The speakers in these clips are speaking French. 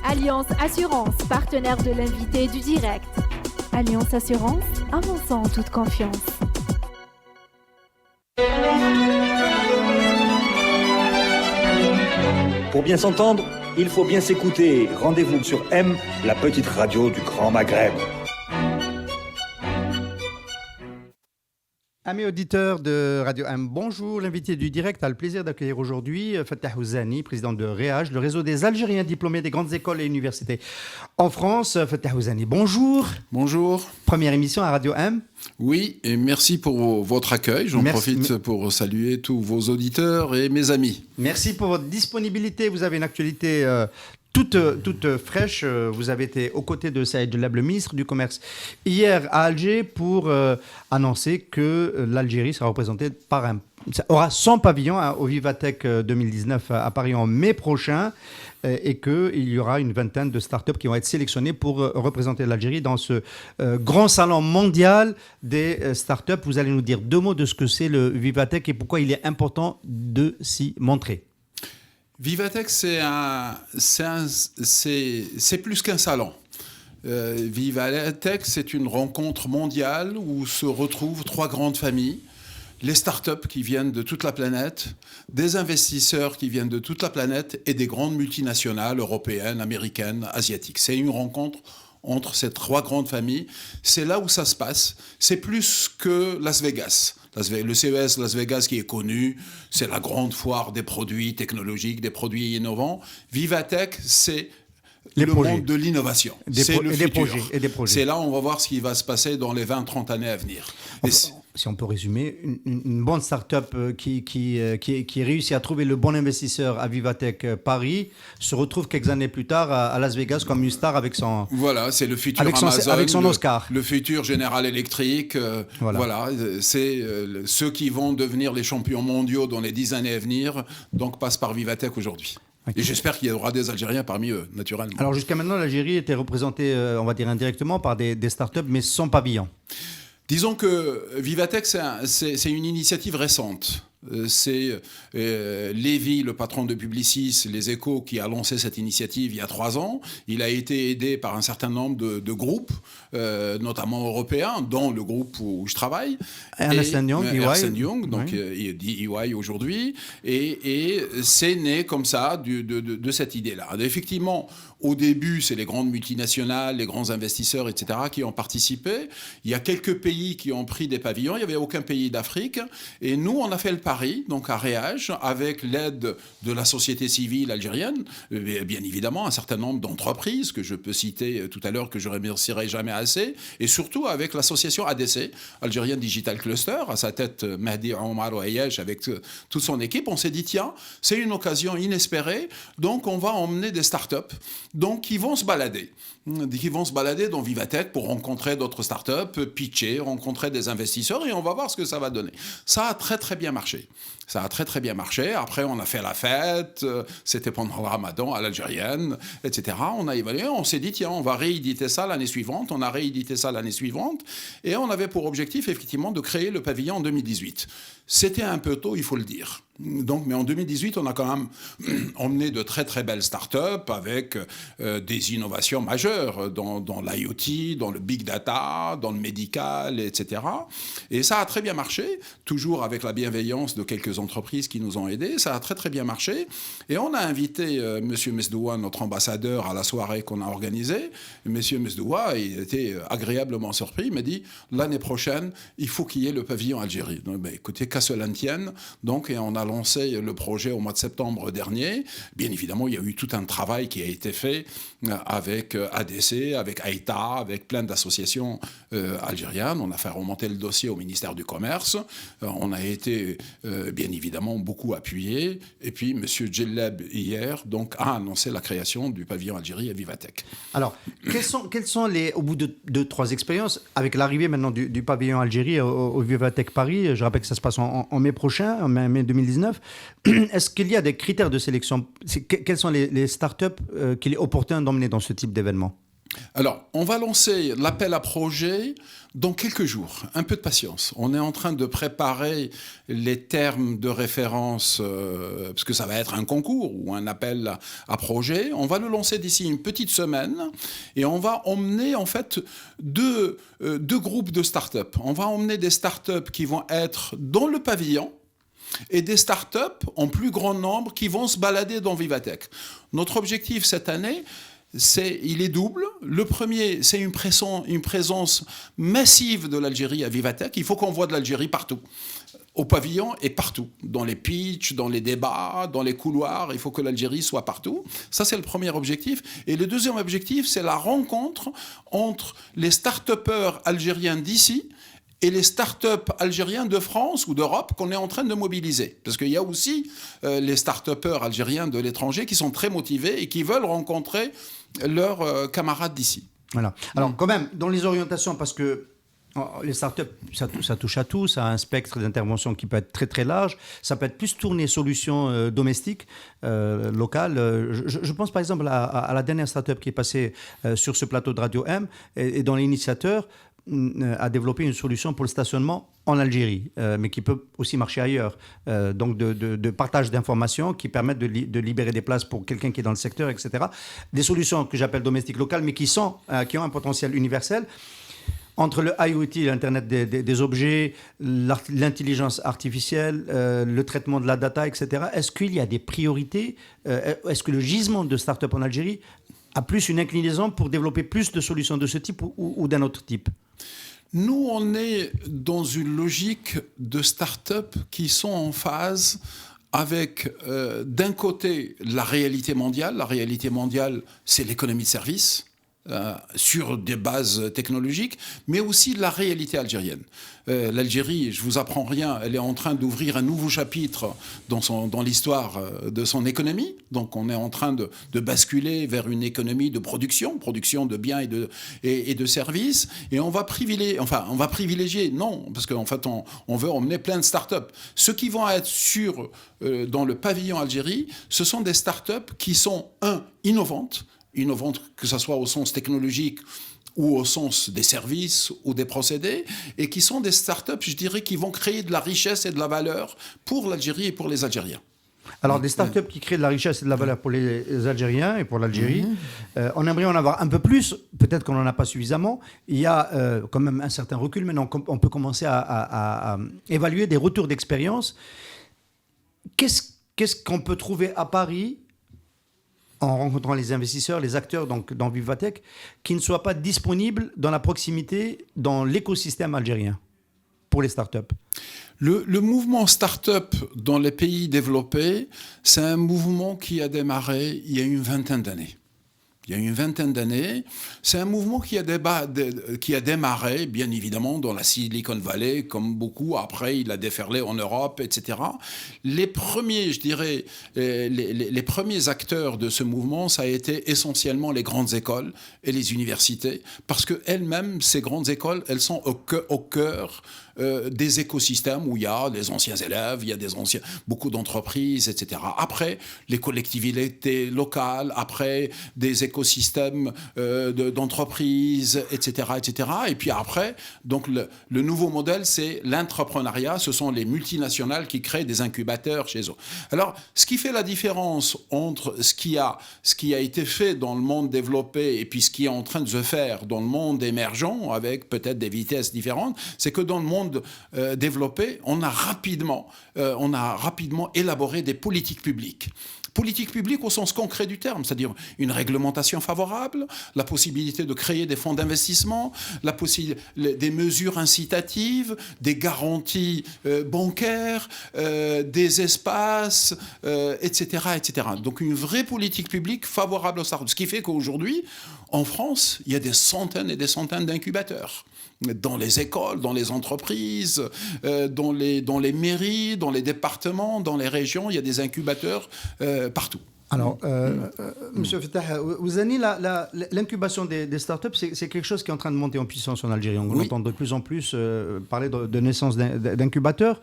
Alliance Assurance, partenaire de l'invité du direct. Alliance Assurance, avançons en toute confiance. Pour bien s'entendre, il faut bien s'écouter. Rendez-vous sur M, la petite radio du Grand Maghreb. Amis auditeurs de Radio M, bonjour. L'invité du direct a le plaisir d'accueillir aujourd'hui Fattah Ouzani, président de REAGE, le réseau des Algériens diplômés des grandes écoles et universités en France. Fattah Ouzani, bonjour. Bonjour. Première émission à Radio M. Oui, et merci pour votre accueil. J'en profite pour saluer tous vos auditeurs et mes amis. Merci pour votre disponibilité. Vous avez une actualité toute fraîche. Vous avez été aux côtés de Saïd Djellab, le ministre du Commerce, hier à Alger pour annoncer que l'Algérie sera représentée aura son pavillon au Vivatech 2019 à Paris en mai prochain et qu'il y aura une vingtaine de startups qui vont être sélectionnées pour représenter l'Algérie dans ce grand salon mondial des startups. Vous allez nous dire deux mots de ce que c'est le Vivatech et pourquoi il est important de s'y montrer. Vivatech, c'est plus qu'un salon. Vivatech, c'est une rencontre mondiale où se retrouvent trois grandes familles. Les startups qui viennent de toute la planète, des investisseurs qui viennent de toute la planète et des grandes multinationales européennes, américaines, asiatiques. C'est une rencontre entre ces trois grandes familles. C'est là où ça se passe. C'est plus que Las Vegas. Le CES Las Vegas qui est connu, c'est la grande foire des produits technologiques, des produits innovants. Vivatech, c'est le monde de l'innovation. C'est le futur. Des projets. C'est là où on va voir ce qui va se passer dans les 20-30 années à venir. Si on peut résumer, une bonne start-up qui réussit à trouver le bon investisseur à Vivatech Paris se retrouve quelques années plus tard à Las Vegas comme une star avec son... Voilà, c'est le futur avec Amazon, avec son Oscar. Le futur General Electric. Voilà, c'est ceux qui vont devenir les champions mondiaux dans les 10 années à venir, donc passent par Vivatech aujourd'hui. Okay. Et j'espère qu'il y aura des Algériens parmi eux, naturellement. Alors jusqu'à maintenant, l'Algérie était représentée, on va dire indirectement, par des startups, mais sans pavillon. Disons que Vivatech, c'est une initiative récente. C'est Lévy, le patron de Publicis, Les Échos, qui a lancé cette initiative il y a 3 ans. Il a été aidé par un certain nombre de groupes, notamment européens, dont le groupe où je travaille. Ernst Young, donc il dit EY aujourd'hui. Et c'est né comme ça de cette idée-là. Effectivement, au début, c'est les grandes multinationales, les grands investisseurs, etc., qui ont participé. Il y a quelques pays qui ont pris des pavillons. Il n'y avait aucun pays d'Afrique. Et nous, on a fait le Paris, donc à REAGE, avec l'aide de la société civile algérienne, bien évidemment un certain nombre d'entreprises que je peux citer tout à l'heure, que je ne remercierai jamais assez, et surtout avec l'association ADC, Algerian Digital Cluster, à sa tête Mahdi Omar Ouayesh, avec toute son équipe. On s'est dit, tiens, c'est une occasion inespérée, donc on va emmener des startups qui vont se balader. Qui vont se balader dans Vivatech pour rencontrer d'autres startups, pitcher, rencontrer des investisseurs, et on va voir ce que ça va donner. Ça a très très bien marché. Ça a très très bien marché. Après, on a fait la fête, c'était pendant le Ramadan à l'algérienne, etc. On a évalué, on s'est dit, tiens, on va rééditer ça l'année suivante. On a réédité ça l'année suivante, et on avait pour objectif, effectivement, de créer le pavillon en 2018. C'était un peu tôt, il faut le dire. Donc, mais en 2018, on a quand même emmené de très très belles startups avec des innovations majeures dans l'IoT, dans le big data, dans le médical, etc. Et ça a très bien marché, toujours avec la bienveillance de quelques entreprises qui nous ont aidés. Ça a très très bien marché. Et on a invité Monsieur Mesdoua, notre ambassadeur, à la soirée qu'on a organisée. Monsieur Mesdoua, il était agréablement surpris. Il m'a dit, l'année prochaine, il faut qu'il y ait le pavillon Algérie. Donc, écoutez, qu'à cela ne tienne. Donc, et on a lancé le projet au mois de septembre dernier. Bien évidemment, il y a eu tout un travail qui a été fait avec ADC, avec Aïta, avec plein d'associations algériennes. On a fait remonter le dossier au ministère du Commerce. On a été, bien évidemment, beaucoup appuyé. Et puis, M. Djellab, hier, donc, a annoncé la création du pavillon Algérie à Vivatech. Alors, quels sont au bout de 3 expériences, avec l'arrivée maintenant du pavillon Algérie au Vivatech Paris, je rappelle que ça se passe en mai prochain, en mai 2019, est-ce qu'il y a des critères de sélection? Quelles sont les startups qu'il est opportun d'emmener dans ce type d'événement? Alors, on va lancer l'appel à projet dans quelques jours. Un peu de patience. On est en train de préparer les termes de référence, parce que ça va être un concours ou un appel à projet. On va le lancer d'ici une petite semaine et on va emmener en fait deux groupes de start-up. On va emmener des start-up qui vont être dans le pavillon et des start-up en plus grand nombre qui vont se balader dans Vivatech. Notre objectif cette année, il est double. Le premier, c'est une présence massive de l'Algérie à Vivatech. Il faut qu'on voit de l'Algérie partout, au pavillon et partout, dans les pitchs, dans les débats, dans les couloirs. Il faut que l'Algérie soit partout. Ça, c'est le premier objectif. Et le deuxième objectif, c'est la rencontre entre les start-upers algériens d'ici et les start-up algériens de France ou d'Europe qu'on est en train de mobiliser. Parce qu'il y a aussi les start-upers algériens de l'étranger qui sont très motivés et qui veulent rencontrer leurs camarades d'ici. Voilà. Alors quand même, dans les orientations, parce que les startups, ça touche à tout, ça a un spectre d'intervention qui peut être très très large, ça peut être plus tourné solutions domestiques, locales. Je pense par exemple à la dernière startup qui est passée sur ce plateau de Radio M et dont l'initiateur a développé une solution pour le stationnement en Algérie, mais qui peut aussi marcher ailleurs. Donc de partage d'informations qui permettent de libérer des places pour quelqu'un qui est dans le secteur, etc. Des solutions que j'appelle domestiques locales, mais qui ont un potentiel universel. Entre le IoT, l'Internet des objets, l'intelligence artificielle, le traitement de la data, etc., est-ce qu'il y a des priorités? Est-ce que le gisement de start-up en Algérie a plus une inclinaison pour développer plus de solutions de ce type ou d'un autre type? Nous, on est dans une logique de start-up qui sont en phase avec, d'un côté, la réalité mondiale. La réalité mondiale, c'est l'économie de service. Sur des bases technologiques, mais aussi la réalité algérienne. L'Algérie, je ne vous apprends rien, elle est en train d'ouvrir un nouveau chapitre dans l'histoire de son économie. Donc on est en train de basculer vers une économie de production de biens et de services. Et on va privilégier, non, parce qu'en fait on veut emmener plein de start-up. Ceux qui vont être dans le pavillon Algérie, ce sont des start-up qui sont, innovantes, que ce soit au sens technologique ou au sens des services ou des procédés, et qui sont des start-up, je dirais, qui vont créer de la richesse et de la valeur pour l'Algérie et pour les Algériens. Alors, des start-up qui créent de la richesse et de la valeur pour les Algériens et pour l'Algérie, on aimerait en avoir un peu plus, peut-être qu'on n'en a pas suffisamment. Il y a quand même un certain recul, maintenant on peut commencer à évaluer des retours d'expérience. Qu'est-ce qu'on peut trouver à Paris en rencontrant les investisseurs, les acteurs dans Vivatech, qui ne soient pas disponibles dans la proximité, dans l'écosystème algérien pour les startups? Le mouvement start-up dans les pays développés, c'est un mouvement qui a démarré il y a une vingtaine d'années. C'est un mouvement qui a démarré, bien évidemment, dans la Silicon Valley, comme beaucoup. Après, il a déferlé en Europe, etc. Les premiers, je dirais, les premiers acteurs de ce mouvement, ça a été essentiellement les grandes écoles et les universités, parce qu'elles-mêmes, ces grandes écoles, elles sont au cœur des écosystèmes où il y a des anciens élèves, il y a beaucoup d'entreprises, etc. Après, les collectivités locales, après des écosystèmes d'entreprises, etc., etc. Et puis après, donc le nouveau modèle, c'est l'entrepreneuriat. Ce sont les multinationales qui créent des incubateurs chez eux. Alors, ce qui fait la différence entre ce qui a été fait dans le monde développé et puis ce qui est en train de se faire dans le monde émergent, avec peut-être des vitesses différentes, c'est que dans le monde développé, on a rapidement élaboré des politiques publiques. Politique publique au sens concret du terme, c'est-à-dire une réglementation favorable, la possibilité de créer des fonds d'investissement, des mesures incitatives, des garanties bancaires, des espaces, etc., etc. Donc une vraie politique publique favorable aux startups. Ce qui fait qu'aujourd'hui, en France, il y a des centaines et des centaines d'incubateurs. Dans les écoles, dans les entreprises, dans les mairies, dans les départements, dans les régions, il y a des incubateurs partout. Alors, Monsieur Fettah Ouzani, l'incubation des startups, c'est quelque chose qui est en train de monter en puissance en Algérie. On entend de plus en plus parler de naissance d'incubateurs.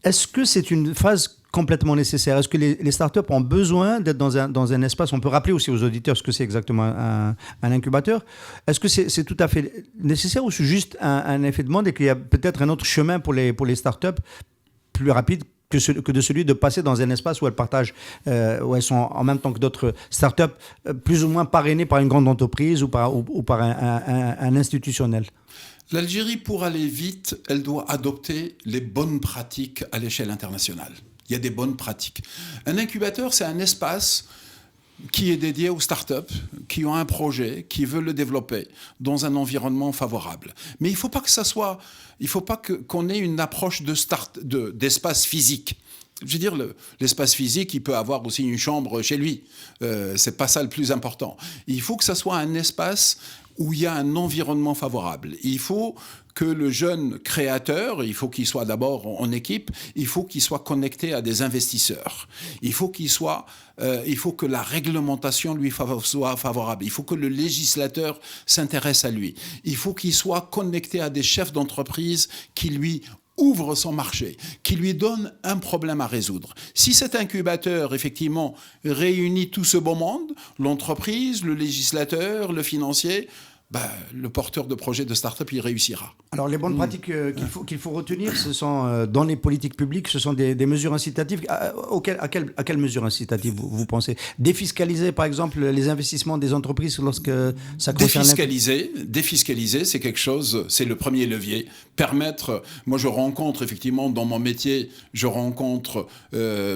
Est-ce que c'est une phase complètement nécessaire? Est-ce que les startups ont besoin d'être dans un espace? On peut rappeler aussi aux auditeurs ce que c'est exactement un incubateur. Est-ce que c'est tout à fait nécessaire ou c'est juste un effet de mode et qu'il y a peut-être un autre chemin pour les startups plus rapide que de celui de passer dans un espace où elles partagent, où elles sont en même temps que d'autres startups, plus ou moins parrainées par une grande entreprise ou par un institutionnel? L'Algérie, pour aller vite, elle doit adopter les bonnes pratiques à l'échelle internationale. Il y a des bonnes pratiques. Un incubateur, c'est un espace qui est dédié aux startups, qui ont un projet, qui veulent le développer dans un environnement favorable. Mais il ne faut pas que ça soit, il faut pas qu'on ait une approche d'espace physique. Je veux dire, l'espace physique, il peut avoir aussi une chambre chez lui. C'est pas ça le plus important. Il faut que ça soit un espace où il y a un environnement favorable. Il faut que le jeune créateur, il faut qu'il soit d'abord en équipe, il faut qu'il soit connecté à des investisseurs. Il faut que la réglementation lui soit favorable. Il faut que le législateur s'intéresse à lui. Il faut qu'il soit connecté à des chefs d'entreprise qui lui ouvre son marché, qui lui donne un problème à résoudre. Si cet incubateur, effectivement, réunit tout ce beau monde, l'entreprise, le législateur, le financier, le porteur de projet de start-up, il réussira. Alors, les bonnes pratiques qu'il faut retenir, ce sont, dans les politiques publiques, ce sont des mesures incitatives. À quelles mesures incitatives vous pensez? Défiscaliser, par exemple, les investissements des entreprises lorsque ça concerne... Défiscaliser, c'est quelque chose, c'est le premier levier. Permettre... Moi, je rencontre, effectivement, dans mon métier,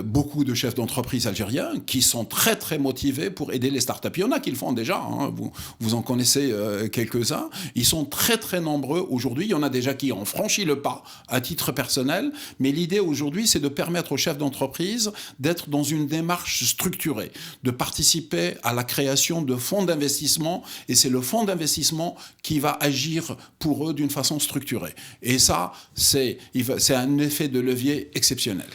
beaucoup de chefs d'entreprise algériens qui sont très, très motivés pour aider les start-up. Il y en a qui le font déjà, hein, vous en connaissez quelques-uns. Ils sont très, très nombreux aujourd'hui. Il y en a déjà qui ont franchi le pas à titre personnel. Mais l'idée aujourd'hui, c'est de permettre aux chefs d'entreprise d'être dans une démarche structurée, de participer à la création de fonds d'investissement. Et c'est le fonds d'investissement qui va agir pour eux d'une façon structurée. Et ça, c'est un effet de levier exceptionnel.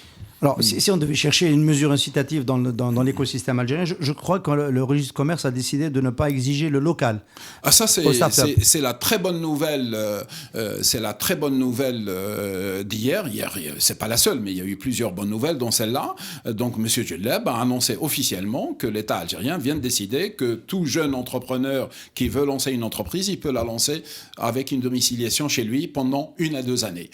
Alors, si on devait chercher une mesure incitative dans l'écosystème algérien, je crois que le registre de commerce a décidé de ne pas exiger le local. Ah, ça, c'est la très bonne nouvelle. C'est la très bonne nouvelle d'hier. Hier, c'est pas la seule, mais il y a eu plusieurs bonnes nouvelles, dont celle-là. Donc, M. Djellab a annoncé officiellement que l'État algérien vient de décider que tout jeune entrepreneur qui veut lancer une entreprise, il peut la lancer avec une domiciliation chez lui pendant 1 à 2 années.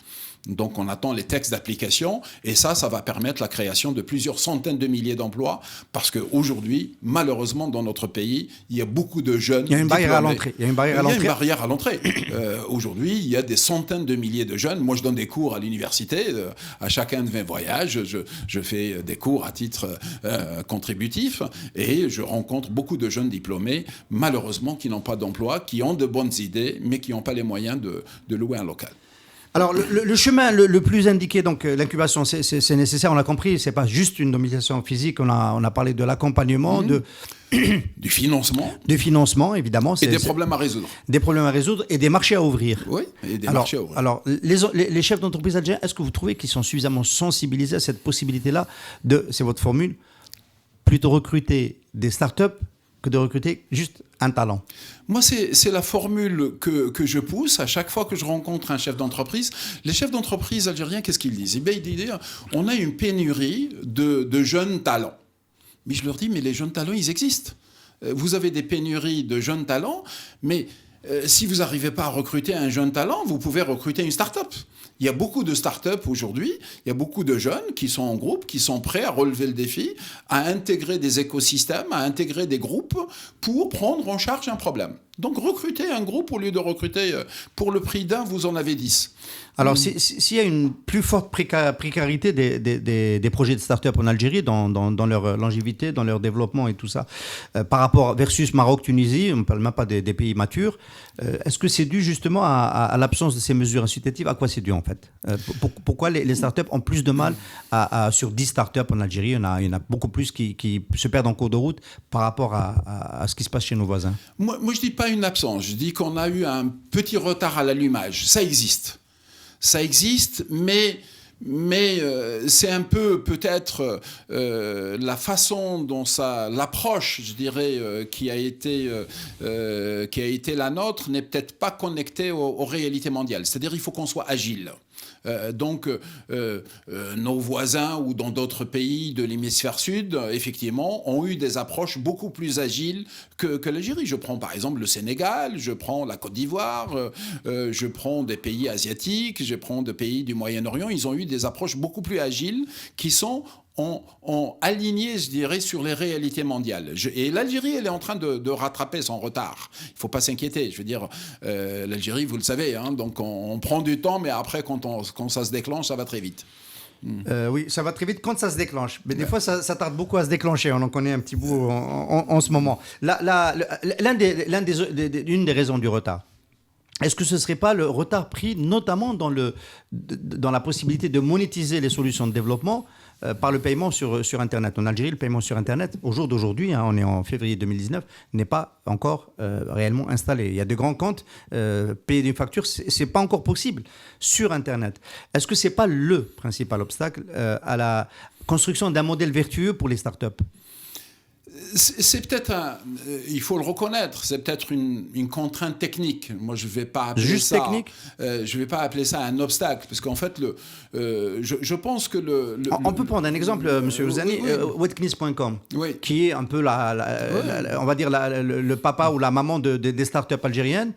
Donc, on attend les textes d'application et ça va permettre la création de plusieurs centaines de milliers d'emplois parce qu'aujourd'hui, malheureusement, dans notre pays, il y a beaucoup de jeunes. Il y a une barrière à l'entrée. Il y a une barrière à l'entrée. Aujourd'hui, il y a des centaines de milliers de jeunes. Moi, je donne des cours à l'université. À chacun de mes voyages, je fais des cours à titre contributif et je rencontre beaucoup de jeunes diplômés, malheureusement, qui n'ont pas d'emploi, qui ont de bonnes idées, mais qui n'ont pas les moyens de louer un local. Alors, le chemin le plus indiqué, donc l'incubation, c'est nécessaire, on l'a compris, c'est pas juste une domiciliation physique, on a parlé de l'accompagnement, du financement. Du financement, évidemment. Et des problèmes à résoudre. Des problèmes à résoudre et des marchés à ouvrir. Oui, et des marchés à ouvrir. Alors, les chefs d'entreprise algériens, est-ce que vous trouvez qu'ils sont suffisamment sensibilisés à cette possibilité-là c'est votre formule, plutôt recruter des startups que de recruter juste un talent? Moi, c'est la formule que je pousse à chaque fois que je rencontre un chef d'entreprise. Les chefs d'entreprise algériens, qu'est-ce qu'ils disent? Ils disent, on a une pénurie de jeunes talents. Mais je leur dis, mais les jeunes talents, ils existent. Vous avez des pénuries de jeunes talents, mais si vous n'arrivez pas à recruter un jeune talent, vous pouvez recruter une start-up. Il y a beaucoup de start-up aujourd'hui, il y a beaucoup de jeunes qui sont en groupe, qui sont prêts à relever le défi, à intégrer des écosystèmes, à intégrer des groupes pour prendre en charge un problème. Donc recruter un groupe au lieu de recruter pour le prix d'un, vous en avez 10. Alors s'il y a une plus forte précarité des projets de start-up en Algérie dans leur longévité, dans leur développement et tout ça, par rapport versus Maroc, Tunisie, on ne parle même pas des pays matures, est-ce que c'est dû justement à l'absence de ces mesures incitatives? À quoi c'est dû en fait? Pourquoi les start-up ont plus de mal sur 10 start-up en Algérie, il y en a beaucoup plus qui se perdent en cours de route par rapport à ce qui se passe chez nos voisins? Moi je dis pas une absence, je dis qu'on a eu un petit retard à l'allumage. Ça existe, mais c'est un peu peut-être la façon dont l'approche, je dirais, qui a été la nôtre n'est peut-être pas connectée aux réalités mondiales. C'est-à-dire il faut qu'on soit agile. Nos voisins ou dans d'autres pays de l'hémisphère sud, effectivement, ont eu des approches beaucoup plus agiles que l'Algérie. Je prends par exemple le Sénégal, je prends la Côte d'Ivoire, je prends des pays asiatiques, je prends des pays du Moyen-Orient. Ils ont eu des approches beaucoup plus agiles qui sont aligné, je dirais, sur les réalités mondiales. Et l'Algérie, elle est en train de rattraper son retard. Il ne faut pas s'inquiéter. Je veux dire, l'Algérie, vous le savez, hein, donc on prend du temps, mais après, quand ça se déclenche, ça va très vite. Oui, ça va très vite quand ça se déclenche. Mais des fois, ça tarde beaucoup à se déclencher. On en connaît un petit bout en ce moment. Une des raisons du retard, est-ce que ce ne serait pas le retard pris notamment dans la possibilité de monétiser les solutions de développement par le paiement sur Internet? En Algérie, le paiement sur Internet, au jour d'aujourd'hui, hein, on est en février 2019, n'est pas encore réellement installé. Il y a de grands comptes, payer des factures, ce n'est pas encore possible sur Internet. Est-ce que ce n'est pas le principal obstacle à la construction d'un modèle vertueux pour les startups? C'est peut-être il faut le reconnaître, c'est peut-être une contrainte technique. Moi, je vais pas appeler juste ça. Technique. Je vais pas appeler ça un obstacle, parce qu'en fait, je pense que on peut prendre un exemple, Monsieur Ouzani, Wetknis.com, qui est un peu on va dire le papa ou la maman des startups algériennes.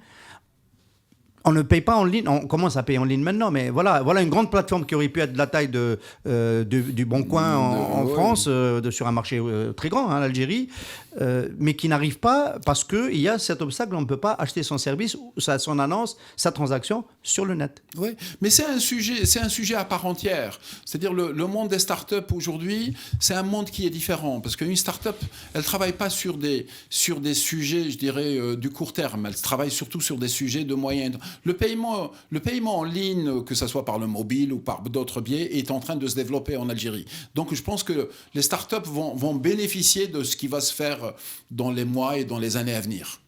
On ne paye pas en ligne, on commence à payer en ligne maintenant, mais voilà une grande plateforme qui aurait pu être de la taille du Bon Coin en France, sur un marché très grand, hein, l'Algérie, mais qui n'arrive pas parce qu'il y a cet obstacle, on ne peut pas acheter son service, son annonce, sa transaction sur le net. Oui, mais c'est un sujet à part entière. C'est-à-dire le monde des startups aujourd'hui, c'est un monde qui est différent, parce qu'une startup, elle ne travaille pas sur des sujets, je dirais, du court terme, elle travaille surtout sur des sujets de moyen. Le paiement en ligne, que ce soit par le mobile ou par d'autres biais, est en train de se développer en Algérie. Donc je pense que les startups vont bénéficier de ce qui va se faire dans les mois et dans les années à venir.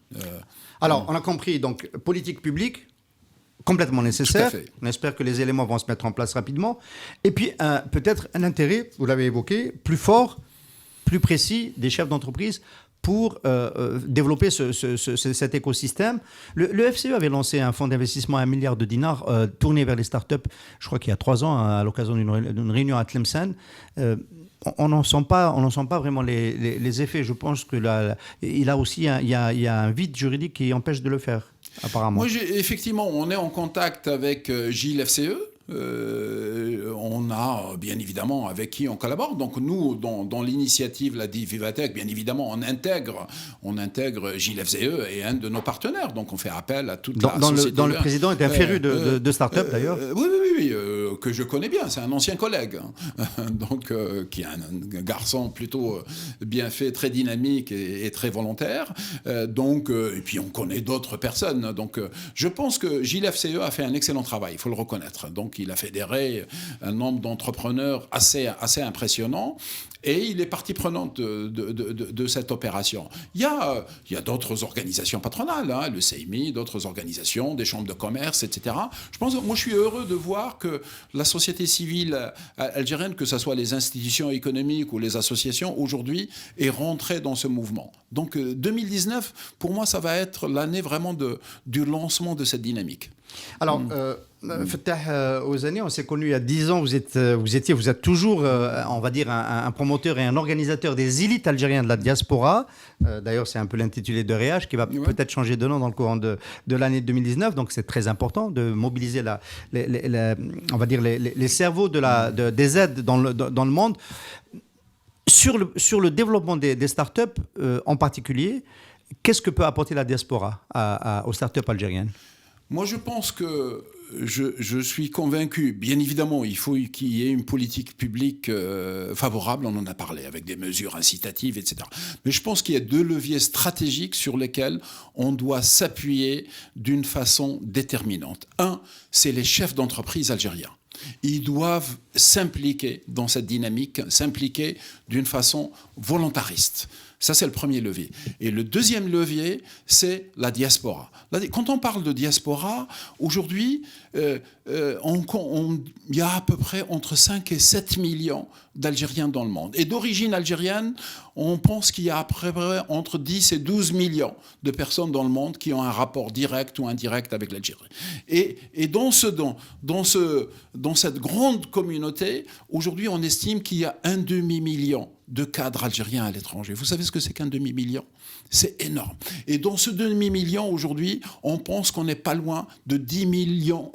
Alors, on a compris, donc, politique publique, complètement nécessaire. On espère que les éléments vont se mettre en place rapidement. Et puis, peut-être un intérêt, vous l'avez évoqué, plus fort, plus précis des chefs d'entreprise pour développer cet écosystème. Le FCE avait lancé un fonds d'investissement à 1 milliard de dinars tourné vers les startups, je crois qu'il y a 3 ans, à l'occasion d'une réunion à Tlemcen. On n'en sent pas vraiment les effets. Je pense que il y a un vide juridique qui empêche de le faire, apparemment. Moi, effectivement, on est en contact avec Gilles FCE. On a bien évidemment avec qui on collabore. Donc nous, dans l'initiative la Vivatech, bien évidemment, on intègre Gilles FCE et un de nos partenaires. Donc on fait appel à toute la société. Dans le président est un féru de start-up d'ailleurs. Oui, que je connais bien. C'est un ancien collègue, donc qui est un garçon plutôt bien fait, très dynamique et très volontaire. Et puis on connaît d'autres personnes. Donc je pense que Gilles FCE a fait un excellent travail. Il faut le reconnaître. Donc il a fédéré un nombre d'entrepreneurs assez impressionnant et il est partie prenante de cette opération. Il y a d'autres organisations patronales, hein, le CEMI, d'autres organisations, des chambres de commerce, etc. Moi, je suis heureux de voir que la société civile algérienne, que ce soit les institutions économiques ou les associations, aujourd'hui, est rentrée dans ce mouvement. Donc 2019, pour moi, ça va être l'année vraiment du lancement de cette dynamique. Alors, Fattah Ouzani, on s'est connus il y a 10 ans. Vous êtes toujours, on va dire, un promoteur et un organisateur des élites algériennes de la diaspora. D'ailleurs, c'est un peu l'intitulé de Réage qui va peut-être changer de nom dans le courant de l'année 2019. Donc, c'est très important de mobiliser on va dire les cerveaux des aides dans le monde. Sur le développement des startups en particulier, qu'est-ce que peut apporter la diaspora aux startups algériennes ? Moi, je pense que je suis convaincu, bien évidemment, il faut qu'il y ait une politique publique favorable, on en a parlé, avec des mesures incitatives, etc. Mais je pense qu'il y a 2 leviers stratégiques sur lesquels on doit s'appuyer d'une façon déterminante. Un, c'est les chefs d'entreprise algériens. Ils doivent s'impliquer dans cette dynamique, s'impliquer d'une façon volontariste. Ça, c'est le premier levier. Et le deuxième levier, c'est la diaspora. Quand on parle de diaspora, aujourd'hui, il y a à peu près entre 5 et 7 millions d'Algériens dans le monde. Et d'origine algérienne, on pense qu'il y a à peu près entre 10 et 12 millions de personnes dans le monde qui ont un rapport direct ou indirect avec l'Algérie. Et dans cette grande communauté, aujourd'hui, on estime qu'il y a un demi-million de cadres algériens à l'étranger. Vous savez ce que c'est qu'un demi-million ? C'est énorme. Et dans ce demi-million, aujourd'hui, on pense qu'on n'est pas loin de 10 000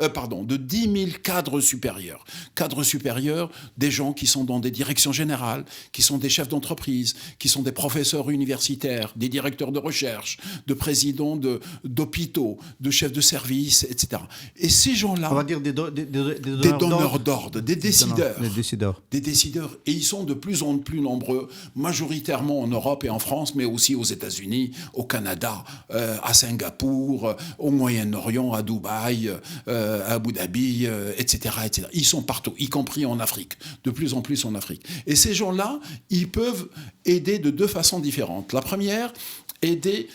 cadres supérieurs. Cadres supérieurs, des gens qui sont dans des directions générales, qui sont des chefs d'entreprise, qui sont des professeurs universitaires, des directeurs de recherche, de présidents d'hôpitaux, de chefs de service, etc. Et ces gens-là... On va dire des donneurs d'ordre, des décideurs. Des décideurs. Et ils sont de plus en plus nombreux, majoritairement en Europe et en France, mais aussi aux États-Unis, au Canada, à Singapour, au Moyen-Orient, à Dubaï, à Abu Dhabi, etc., etc. Ils sont partout, y compris en Afrique, de plus en plus en Afrique. Et ces gens-là, ils peuvent aider de deux façons différentes. La première, aider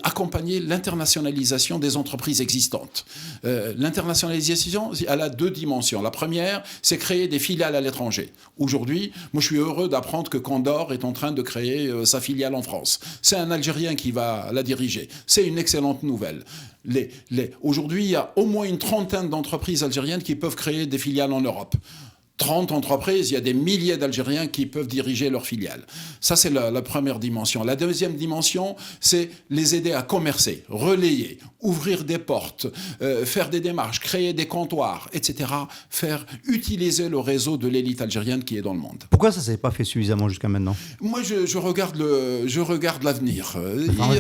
accompagner l'internationalisation des entreprises existantes. L'internationalisation, elle a deux dimensions. La première, c'est créer des filiales à l'étranger. Aujourd'hui, moi je suis heureux d'apprendre que Condor est en train de créer sa filiale en France. C'est un Algérien qui va la diriger. C'est une excellente nouvelle. Aujourd'hui, il y a au moins une trentaine d'entreprises algériennes qui peuvent créer des filiales en Europe. 30 entreprises, il y a des milliers d'Algériens qui peuvent diriger leurs filiales. Ça, c'est la première dimension. La deuxième dimension, c'est les aider à commercer, relayer, ouvrir des portes, faire des démarches, créer des comptoirs, etc. Faire utiliser le réseau de l'élite algérienne qui est dans le monde. Pourquoi ça ne s'est pas fait suffisamment jusqu'à maintenant ? Moi, je regarde l'avenir.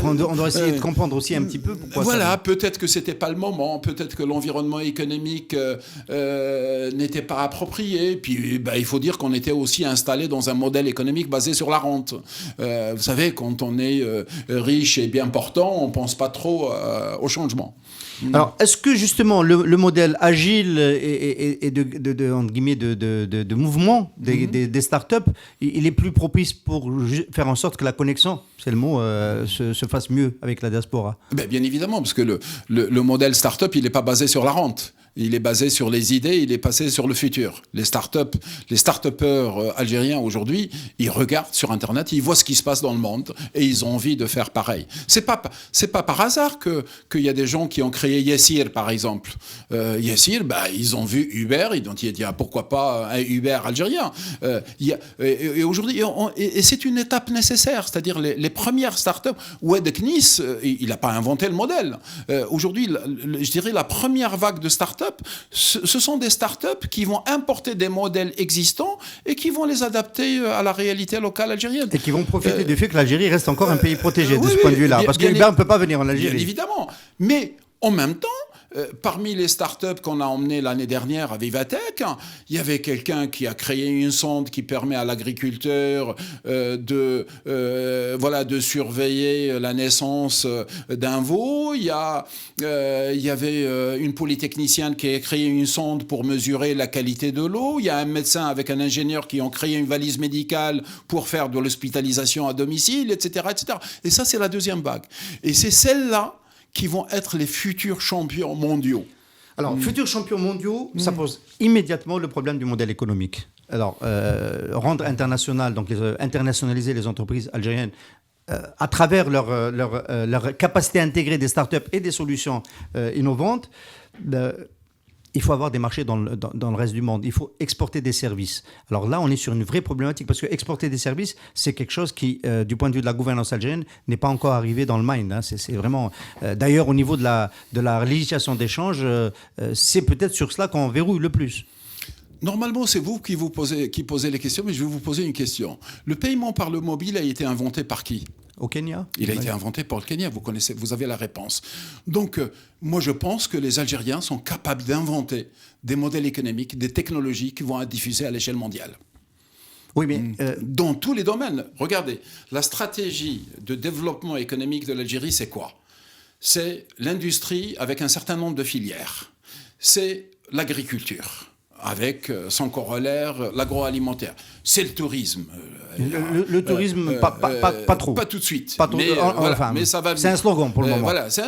On doit essayer de comprendre aussi un petit peu pourquoi peut-être que ce n'était pas le moment, peut-être que l'environnement économique n'était pas approprié. Puis il faut dire qu'on était aussi installé dans un modèle économique basé sur la rente. Vous savez, quand on est riche et bien portant, on ne pense pas trop au changement. Alors, est-ce que justement le modèle agile et de mouvement des startups, il est plus propice pour faire en sorte que la connexion, c'est le mot, se fasse mieux avec la diaspora ? Bien évidemment, parce que le modèle startup, il n'est pas basé sur la rente. Il est basé sur les idées, il est basé sur le futur. Les start-upers algériens aujourd'hui, ils regardent sur Internet, ils voient ce qui se passe dans le monde et ils ont envie de faire pareil. C'est pas par hasard qu'il y a des gens qui ont créé Yassir, par exemple. Yassir, ils ont vu Uber, ils ont dit pourquoi pas un Uber algérien. Et aujourd'hui, et c'est une étape nécessaire, c'est-à-dire les premières start-up. Oued Knis, il n'a pas inventé le modèle. Aujourd'hui, je dirais la première vague de start-up, ce sont des startups qui vont importer des modèles existants et qui vont les adapter à la réalité locale algérienne. Et qui vont profiter du fait que l'Algérie reste encore un pays protégé de ce point de vue-là. Parce que Uber ne peut pas venir en Algérie. Bien évidemment. Mais en même temps, parmi les startups qu'on a emmenées l'année dernière à Vivatech, il y avait quelqu'un qui a créé une sonde qui permet à l'agriculteur de surveiller la naissance d'un veau. Il y avait une polytechnicienne qui a créé une sonde pour mesurer la qualité de l'eau. Il y a un médecin avec un ingénieur qui ont créé une valise médicale pour faire de l'hospitalisation à domicile, etc., etc. Et ça, c'est la deuxième vague. Et c'est celle-là qui vont être les futurs champions mondiaux. Alors, futurs champions mondiaux, ça pose immédiatement le problème du modèle économique. Alors, rendre international, donc internationaliser les entreprises algériennes à travers leur capacité à intégrer des startups et des solutions innovantes, il faut avoir des marchés dans le reste du monde. Il faut exporter des services. Alors là, on est sur une vraie problématique parce que exporter des services, c'est quelque chose qui, du point de vue de la gouvernance algérienne, n'est pas encore arrivé dans le mind. Hein. C'est vraiment... d'ailleurs, au niveau de la législation d'échange, c'est peut-être sur cela qu'on verrouille le plus. Normalement, c'est vous qui posez les questions, mais je vais vous poser une question. Le paiement par le mobile a été inventé par qui ? Au Kenya ? Il a été inventé par le Kenya, vous avez la réponse. Donc, moi je pense que les Algériens sont capables d'inventer des modèles économiques, des technologies qui vont être diffusées à l'échelle mondiale. Oui, mais... Dans tous les domaines. Regardez, la stratégie de développement économique de l'Algérie, c'est quoi ? C'est l'industrie avec un certain nombre de filières. C'est l'agriculture. avec son corollaire, l'agroalimentaire. C'est le tourisme. Le tourisme, pas trop. Pas tout de suite. Pas trop, mais ça va venir. C'est un slogan pour le moment. Voilà, c'est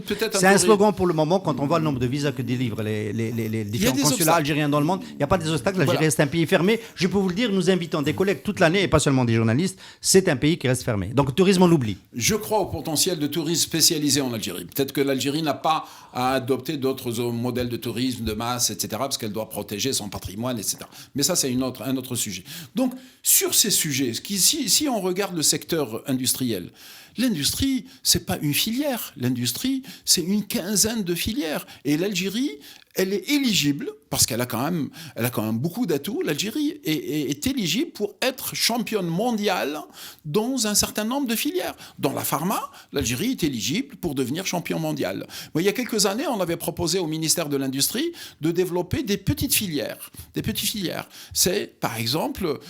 peut-être un slogan pour le moment. Quand on voit le nombre de visas que délivrent les différents consulats algériens dans le monde, il n'y a pas des obstacles. L'Algérie reste un pays fermé. Je peux vous le dire, nous invitons des collègues toute l'année, et pas seulement des journalistes. C'est un pays qui reste fermé. Donc le tourisme, on l'oublie. Je crois au potentiel de tourisme spécialisé en Algérie. Peut-être que l'Algérie n'a pas à adopter d'autres modèles de tourisme de masse, etc., parce qu'elle doit protéger son patrimoine, etc. Mais ça, c'est un autre sujet. Donc, sur ces sujets, si on regarde le secteur industriel, l'industrie, c'est pas une filière. L'industrie, c'est une quinzaine de filières. Et l'Algérie, elle est éligible, parce qu'elle a quand même beaucoup d'atouts. L'Algérie est éligible pour être championne mondiale dans un certain nombre de filières. Dans la pharma, l'Algérie est éligible pour devenir champion mondial. Mais il y a quelques années, on avait proposé au ministère de l'Industrie de développer des petites filières. C'est, par exemple,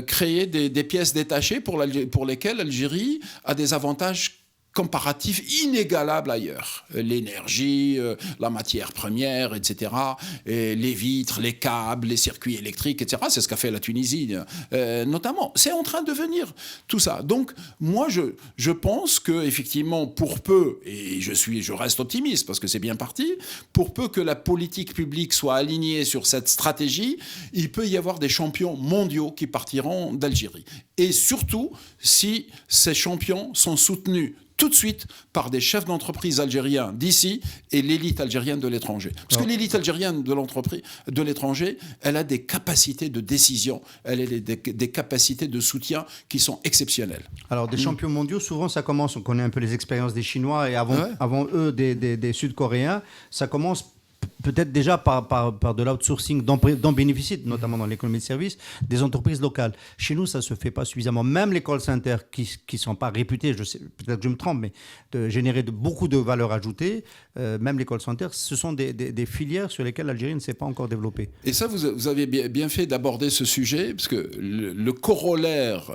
créer des pièces détachées pour lesquelles l'Algérie a des avantages comparatifs inégalables ailleurs. L'énergie, la matière première, etc., et les vitres, les câbles, les circuits électriques, etc. C'est ce qu'a fait la Tunisie, notamment. C'est en train de venir, tout ça. Donc, moi, je pense qu'effectivement, pour peu, et je reste optimiste parce que c'est bien parti, pour peu que la politique publique soit alignée sur cette stratégie, il peut y avoir des champions mondiaux qui partiront d'Algérie. Et surtout, si ces champions sont soutenus tout de suite par des chefs d'entreprise algériens d'ici et l'élite algérienne de l'étranger. Parce que l'élite algérienne de l'étranger, elle a des capacités de décision, elle a des capacités de soutien qui sont exceptionnelles. Alors, des champions mondiaux, souvent, ça commence, on connaît un peu les expériences des Chinois et avant eux, des Sud-Coréens, ça commence peut-être déjà par de l'outsourcing dont bénéficient, notamment dans l'économie de service, des entreprises locales. Chez nous, ça ne se fait pas suffisamment. Même les call centers qui ne sont pas réputés, peut-être que je me trompe, mais de générer beaucoup de valeur ajoutée, même les call centers, ce sont des filières sur lesquelles l'Algérie ne s'est pas encore développée. Et ça, vous avez bien fait d'aborder ce sujet, parce que le corollaire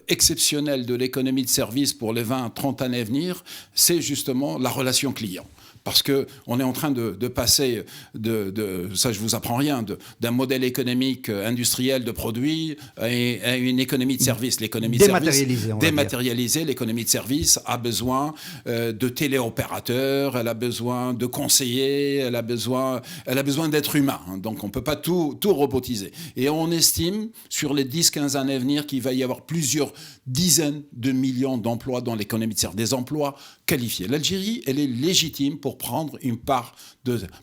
exceptionnel de l'économie de service pour les 20-30 années à venir, c'est justement la relation client. Parce qu'on est en train de passer, ça je vous apprends rien, d'un modèle économique industriel de produits à une économie de service. L'économie de service dématérialisée, l'économie de service a besoin de téléopérateurs, elle a besoin de conseillers, elle a besoin d'êtres humains. Donc on ne peut pas tout robotiser. Et on estime sur les 10-15 années à venir qu'il va y avoir plusieurs dizaines de millions d'emplois dans l'économie de service, des emplois qualifiés. L'Algérie, elle est légitime pour prendre une part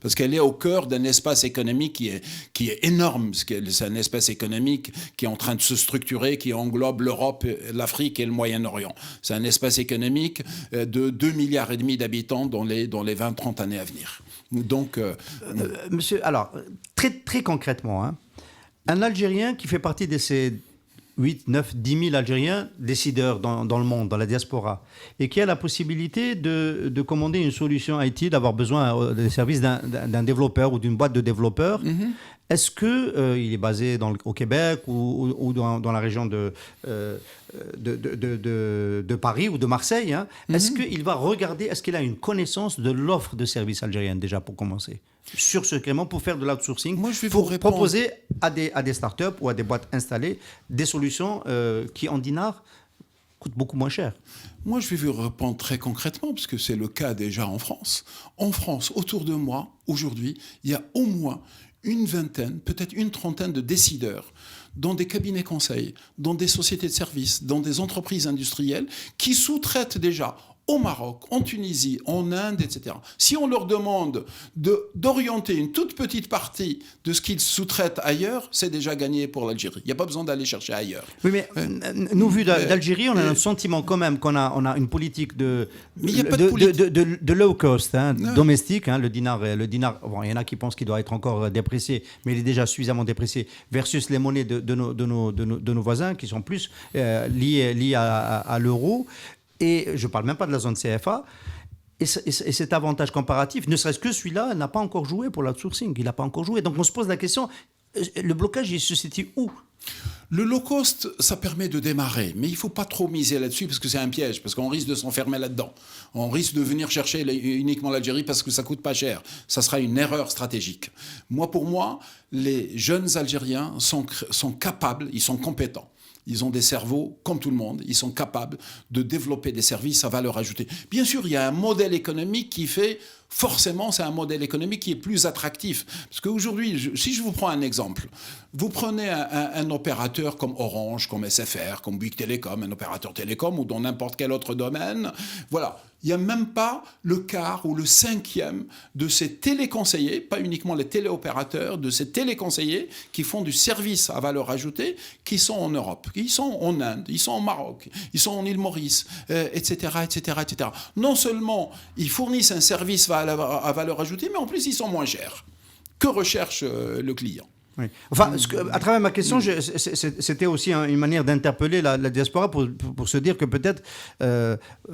parce qu'elle est au cœur d'un espace économique qui est énorme. C'est un espace économique qui est en train de se structurer, qui englobe l'Europe, l'Afrique et le Moyen-Orient. C'est un espace économique de 2,5 milliards d'habitants dans les 20-30 années à venir. Donc, monsieur, alors, très, très concrètement, un Algérien qui fait partie de ces 8, 9, 10 000 Algériens décideurs dans le monde, dans la diaspora, et qui a la possibilité de commander une solution IT, d'avoir besoin des services d'un développeur ou d'une boîte de développeurs. Est-ce qu'il est basé au Québec ou dans la région de Paris ou de Marseille, est-ce qu'il va regarder, est-ce qu'il a une connaissance de l'offre de services algérienne déjà pour commencer sur ce crément, pour faire de l'outsourcing, pour proposer à des startups ou à des boîtes installées des solutions qui en dinars coûtent beaucoup moins cher? Moi, je vais vous répondre très concrètement, parce que c'est le cas déjà en France. En France, autour de moi, aujourd'hui, il y a au moins une vingtaine, peut-être une trentaine de décideurs dans des cabinets conseils, dans des sociétés de services, dans des entreprises industrielles qui sous-traitent déjà au Maroc, en Tunisie, en Inde, etc. Si on leur demande d'orienter une toute petite partie de ce qu'ils sous-traitent ailleurs, c'est déjà gagné pour l'Algérie. Il n'y a pas besoin d'aller chercher ailleurs. Oui, mais nous, vu d'Algérie, on a un sentiment quand même qu'on a une politique de low cost, domestique. Le dinar, bon, il y en a qui pensent qu'il doit être encore déprécié, mais il est déjà suffisamment déprécié, versus les monnaies de nos voisins qui sont plus liées à l'euro. Et je ne parle même pas de la zone CFA. Et cet avantage comparatif, ne serait-ce que celui-là, n'a pas encore joué pour l'outsourcing. Il n'a pas encore joué. Donc on se pose la question, le blocage, il se situe où ? Le low cost, ça permet de démarrer, mais il ne faut pas trop miser là-dessus parce que c'est un piège, parce qu'on risque de s'enfermer là-dedans. On risque de venir chercher uniquement l'Algérie parce que ça coûte pas cher. Ça sera une erreur stratégique. Pour moi, les jeunes Algériens sont capables, ils sont compétents. Ils ont des cerveaux comme tout le monde. Ils sont capables de développer des services à valeur ajoutée. Bien sûr, il y a un modèle économique qui fait... Forcément, c'est un modèle économique qui est plus attractif. Parce qu'aujourd'hui, si je vous prends un exemple, vous prenez un opérateur comme Orange, comme SFR, comme Bouygues Télécom, un opérateur télécom ou dans n'importe quel autre domaine, voilà. Il n'y a même pas le quart ou le cinquième de ces téléconseillers, pas uniquement les téléopérateurs, de ces téléconseillers qui font du service à valeur ajoutée, qui sont en Europe, ils sont en Inde, ils sont au Maroc, ils sont en île Maurice, etc., etc., etc. Non seulement ils fournissent un service à valeur ajoutée, mais en plus ils sont moins chers. Que recherche le client ? Oui. Enfin, à travers ma question, c'était aussi une manière d'interpeller la diaspora pour se dire que peut-être,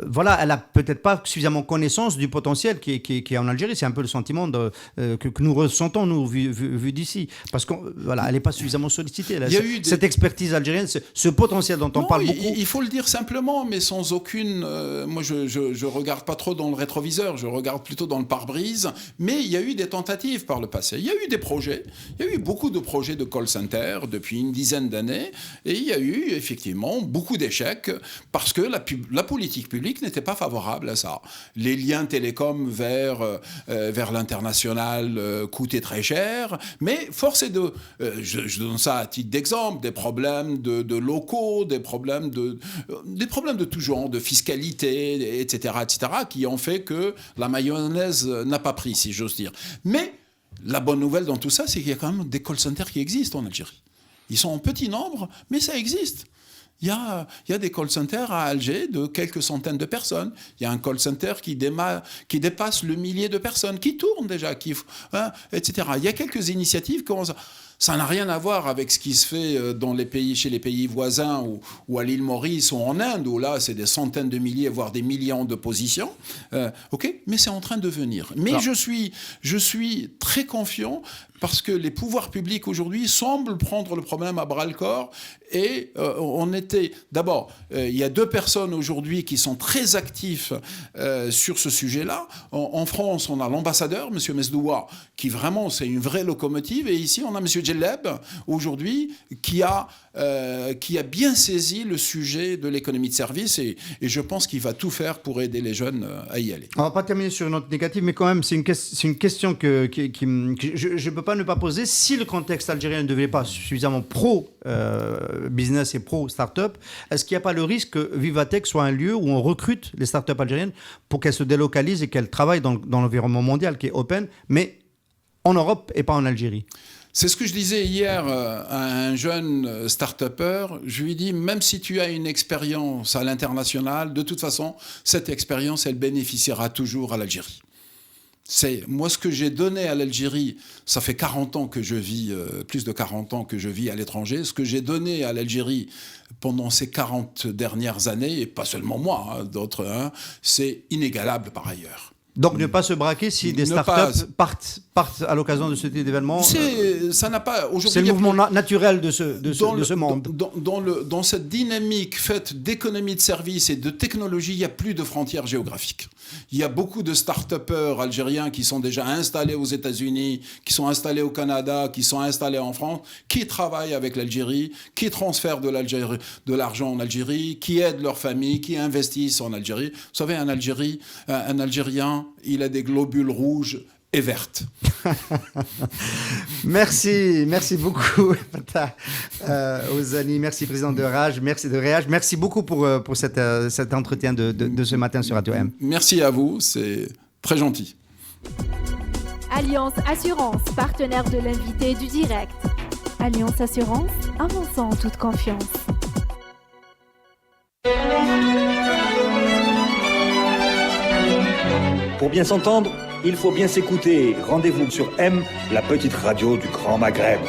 voilà, elle n'a peut-être pas suffisamment connaissance du potentiel qui est en Algérie. C'est un peu le sentiment que nous ressentons, nous, vu d'ici. Parce qu'elle voilà, n'est pas suffisamment sollicitée. Là. Cette expertise algérienne, ce potentiel dont on parle beaucoup. Il faut le dire simplement, mais sans aucune... moi, je ne regarde pas trop dans le rétroviseur, je regarde plutôt dans le pare-brise. Mais il y a eu des tentatives par le passé. Il y a eu des projets, il y a eu beaucoup de projets de call center depuis une dizaine d'années et il y a eu effectivement beaucoup d'échecs parce que la politique publique n'était pas favorable à ça. Les liens télécoms vers l'international coûtaient très cher, mais force est de... je donne ça à titre d'exemple, des problèmes de locaux, des problèmes de tout genre, de fiscalité, etc., qui ont fait que la mayonnaise n'a pas pris, si j'ose dire. Mais la bonne nouvelle dans tout ça, c'est qu'il y a quand même des call centers qui existent en Algérie. Ils sont en petit nombre, mais ça existe. Il y a des call centers à Alger de quelques centaines de personnes. Il y a un call center qui dépasse le millier de personnes, qui tourne déjà, etc. Il y a quelques initiatives qui commencent. Ça n'a rien à voir avec ce qui se fait chez les pays voisins ou à l'île Maurice ou en Inde, où là, c'est des centaines de milliers, voire des millions de positions. Mais c'est en train de venir. Mais je suis très confiant parce que les pouvoirs publics aujourd'hui semblent prendre le problème à bras-le-corps. Et d'abord, il y a 2 personnes aujourd'hui qui sont très actifs sur ce sujet-là. En France, on a l'ambassadeur, M. Mesdoua, qui vraiment, c'est une vraie locomotive. Et ici, on a M. Djelleb, aujourd'hui, qui a bien saisi le sujet de l'économie de service. Et je pense qu'il va tout faire pour aider les jeunes à y aller. On ne va pas terminer sur une note négative, mais quand même, c'est une question que je ne peux pas ne pas poser. Si le contexte algérien ne devenait pas suffisamment pro-business et pro-start-up, est-ce qu'il n'y a pas le risque que Vivatech soit un lieu où on recrute les start-up algériennes pour qu'elles se délocalisent et qu'elles travaillent dans l'environnement mondial qui est open, mais en Europe et pas en Algérie ? C'est ce que je disais hier à un jeune start-upper. Je lui dis, même si tu as une expérience à l'international, de toute façon, cette expérience, elle bénéficiera toujours à l'Algérie. Moi, ce que j'ai donné à l'Algérie, ça fait 40 ans que je vis, plus de 40 ans que je vis à l'étranger. Ce que j'ai donné à l'Algérie pendant ces 40 dernières années, et pas seulement moi, d'autres, c'est inégalable par ailleurs. Donc ne pas se braquer si des startups partent à l'occasion de ce type d'événement. Ça n'a pas. C'est le mouvement naturel de ce monde. Dans cette dynamique faite d'économie de services et de technologie, il n'y a plus de frontières géographiques. Il y a beaucoup de start-upers algériens qui sont déjà installés aux États-Unis, qui sont installés au Canada, qui sont installés en France, qui travaillent avec l'Algérie, qui transfèrent de l'argent en Algérie, qui aident leur famille, qui investissent en Algérie. Vous savez, un Algérien, il a des globules rouges et vertes. Merci beaucoup, Ozani. Merci, président de Rage. Merci de Réage. Merci beaucoup pour cet entretien de ce matin sur Radio M. Merci à vous, c'est très gentil. Alliance Assurance, partenaire de l'invité du direct. Alliance Assurance, avançant en toute confiance. Pour bien s'entendre, il faut bien s'écouter. Rendez-vous sur M, la petite radio du Grand Maghreb.